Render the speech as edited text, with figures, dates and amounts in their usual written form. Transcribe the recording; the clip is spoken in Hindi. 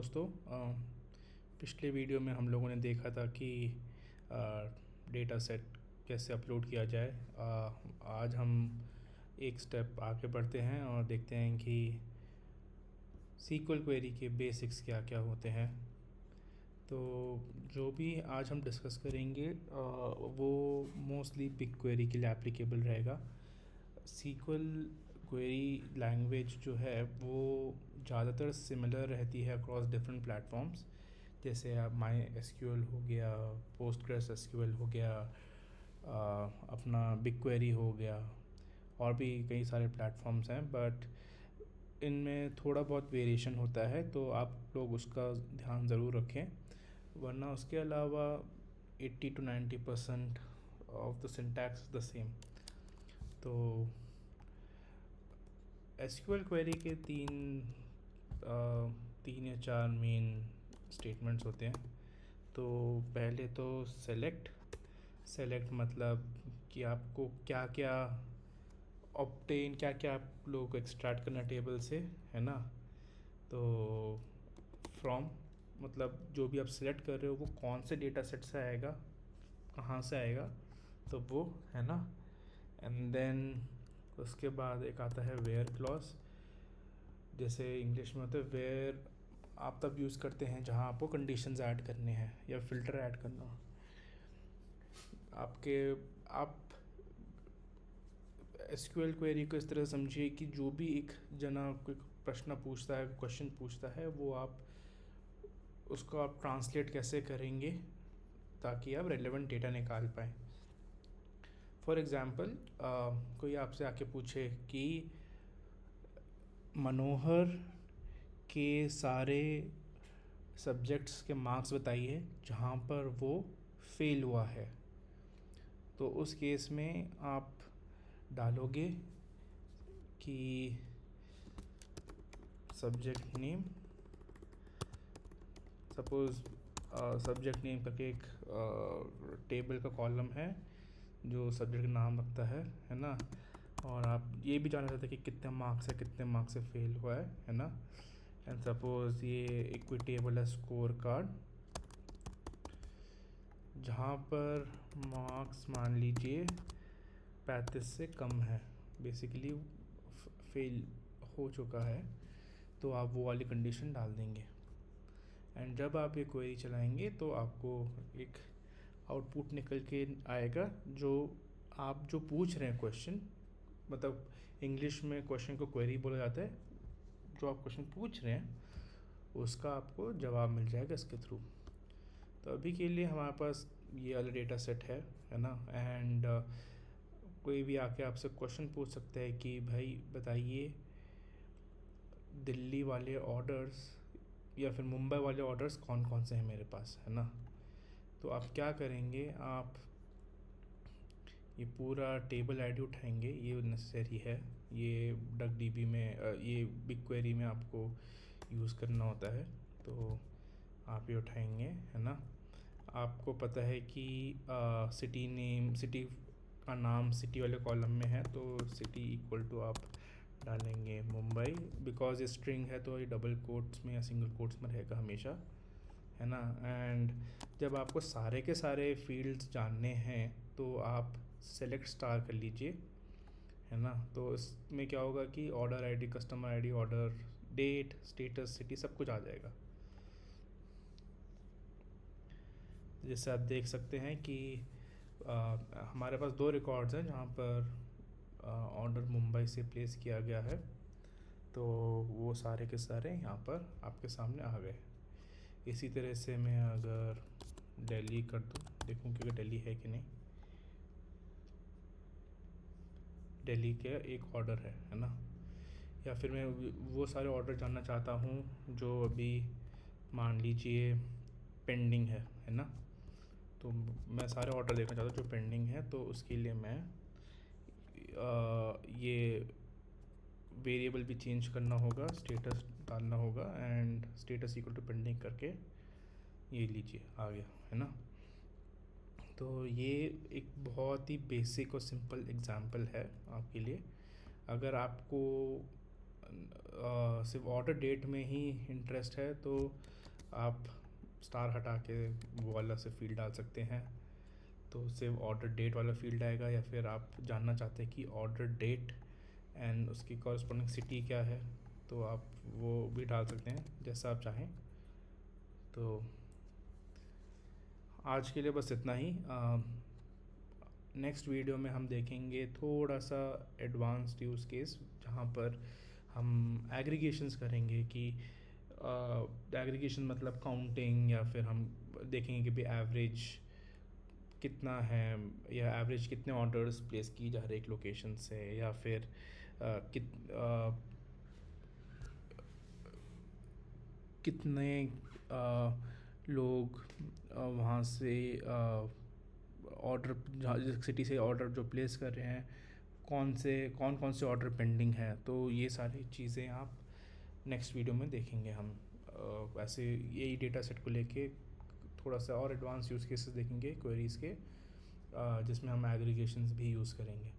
दोस्तों, पिछले वीडियो में हम लोगों ने देखा था कि डेटा सेट कैसे अपलोड किया जाए। आज हम एक स्टेप आगे बढ़ते हैं और देखते हैं कि सीक्वल क्वेरी के बेसिक्स क्या क्या होते हैं। तो जो भी आज हम डिस्कस करेंगे वो मोस्टली बिग क्वेरी के लिए एप्लीकेबल रहेगा। सीक्वल क्वेरी लैंग्वेज जो है वो ज़्यादातर सिमिलर रहती है अक्रॉस डिफरेंट प्लेटफॉर्म्स, जैसे आप माई एसक्यूएल हो गया, पोस्टग्रेस एसक्यूएल हो गया, अपना बिग क्वेरी हो गया, और भी कई सारे प्लेटफॉर्म्स हैं। बट इनमें थोड़ा बहुत वेरिएशन होता है, तो आप लोग उसका ध्यान ज़रूर रखें, वरना उसके अलावा 80 to 90% of the syntax the same. तो एसक्यूएल क्वेरी के तीन या चार मेन स्टेटमेंट्स होते हैं। तो पहले तो सेलेक्ट मतलब कि आपको क्या क्या आप लोग को एक्सट्रैक्ट करना टेबल से, है ना। तो फ्रॉम मतलब जो भी आप सिलेक्ट कर रहे हो वो कौन से डेटा सेट से आएगा, कहाँ से आएगा, तो वो, है ना। एंड देन उसके बाद एक आता है वेयर क्लॉज, जैसे इंग्लिश में होता है वेयर। आप तब यूज़ करते हैं जहाँ आपको कंडीशंस ऐड करने हैं या फ़िल्टर ऐड करना हो। आप एसक्यूएल क्वेरी को इस तरह समझिए कि जो भी एक जना कोई प्रश्न पूछता है, क्वेश्चन पूछता है, वो आप उसको आप ट्रांसलेट कैसे करेंगे ताकि आप रेलेवेंट डेटा निकाल पाएँ। फॉर एग्ज़ाम्पल, कोई आपसे आके पूछे कि मनोहर के सारे सब्जेक्ट्स के मार्क्स बताइए जहाँ पर वो फेल हुआ है, तो उस केस में आप डालोगे कि subject name, suppose subject name करके एक टेबल का कॉलम है जो सब्जेक्ट का नाम रखता है ना। और आप ये भी जानना चाहते हैं कि कितने मार्क्स से फेल हुआ है ना। एंड सपोज़ ये एक कोई टेबल है स्कोर कार्ड, जहाँ पर मार्क्स मान लीजिए 35 से कम है, बेसिकली फेल हो चुका है, तो आप वो वाली कंडीशन डाल देंगे। एंड जब आप ये क्वेरी चलाएंगे तो आपको एक आउटपुट निकल के आएगा जो आप जो पूछ रहे हैं क्वेश्चन, मतलब इंग्लिश में क्वेश्चन को क्वेरी बोला जाता है। जो आप क्वेश्चन पूछ रहे हैं उसका आपको जवाब मिल जाएगा इसके थ्रू। तो अभी के लिए हमारे पास ये वाला डेटा सेट है ना। एंड कोई भी आके आपसे क्वेश्चन पूछ सकता है कि भाई बताइए दिल्ली वाले ऑर्डर्स या फिर मुंबई वाले ऑर्डर्स कौन कौन से हैं मेरे पास, है ना। तो आप क्या करेंगे, आप ये पूरा टेबल आईडी उठाएंगे, ये नेसेसरी है, ये डक डीबी में ये बिग क्वेरी में आपको यूज़ करना होता है। तो आप ये उठाएंगे, है ना। आपको पता है कि सिटी का नाम सिटी वाले कॉलम में है, तो सिटी इक्वल टू आप डालेंगे मुंबई, बिकॉज ये स्ट्रिंग है तो ये डबल कोट्स में या सिंगल कोट्स में रहेगा हमेशा, है ना। एंड जब आपको सारे के सारे फील्ड्स जानने हैं तो आप सेलेक्ट स्टार कर लीजिए, है ना। तो इसमें क्या होगा कि order ID, customer ID, order date, status, city सब कुछ आ जाएगा। जैसे आप देख सकते हैं कि हमारे पास 2 रिकॉर्ड्स हैं जहाँ पर ऑर्डर मुंबई से प्लेस किया गया है, तो वो सारे के सारे यहाँ पर आपके सामने आ गए। इसी तरह से मैं अगर दिल्ली कर दूँ, देखूँ कि दिल्ली है कि नहीं। दिल्ली का एक ऑर्डर है ना। या फिर मैं वो सारे ऑर्डर जानना चाहता हूँ जो अभी मान लीजिए पेंडिंग है ना। तो मैं सारे ऑर्डर देखना चाहता हूँ जो पेंडिंग है, तो उसके लिए मैं ये वेरिएबल भी चेंज करना होगा, स्टेटस डालना होगा, and status equal to pending करके ये लीजिए आ गया, है ना। तो ये एक बहुत ही बेसिक और सिंपल एग्जांपल है आपके लिए। अगर आपको सिर्फ ऑर्डर डेट में ही इंटरेस्ट है तो आप स्टार हटा के वो वाला से फील्ड डाल सकते हैं, तो सिर्फ ऑर्डर डेट वाला फील्ड आएगा। या फिर आप जानना चाहते हैं कि ऑर्डर डेट एंड उसकी कॉरस्पॉन्डिंग सिटी क्या है, तो आप वो भी डाल सकते हैं जैसा आप चाहें। तो आज के लिए बस इतना ही। नेक्स्ट वीडियो में हम देखेंगे थोड़ा सा एडवांस्ड यूज़ केस जहाँ पर हम एग्रीगेशंस करेंगे कि एग्रीगेशन मतलब काउंटिंग, या फिर हम देखेंगे कि भाई एवरेज कितना है, या एवरेज कितने ऑर्डर्स प्लेस की जा रहे एक लोकेशन से, या फिर कितने लोग वहाँ से ऑर्डर, जिस सिटी से ऑर्डर जो प्लेस कर रहे हैं, कौन कौन से ऑर्डर पेंडिंग है। तो ये सारी चीज़ें आप नेक्स्ट वीडियो में देखेंगे हम। वैसे यही डेटा सेट को लेके थोड़ा सा और एडवांस यूज़ केसेस देखेंगे क्वेरीज़ के, जिसमें हम एग्रीगेशंस भी यूज़ करेंगे।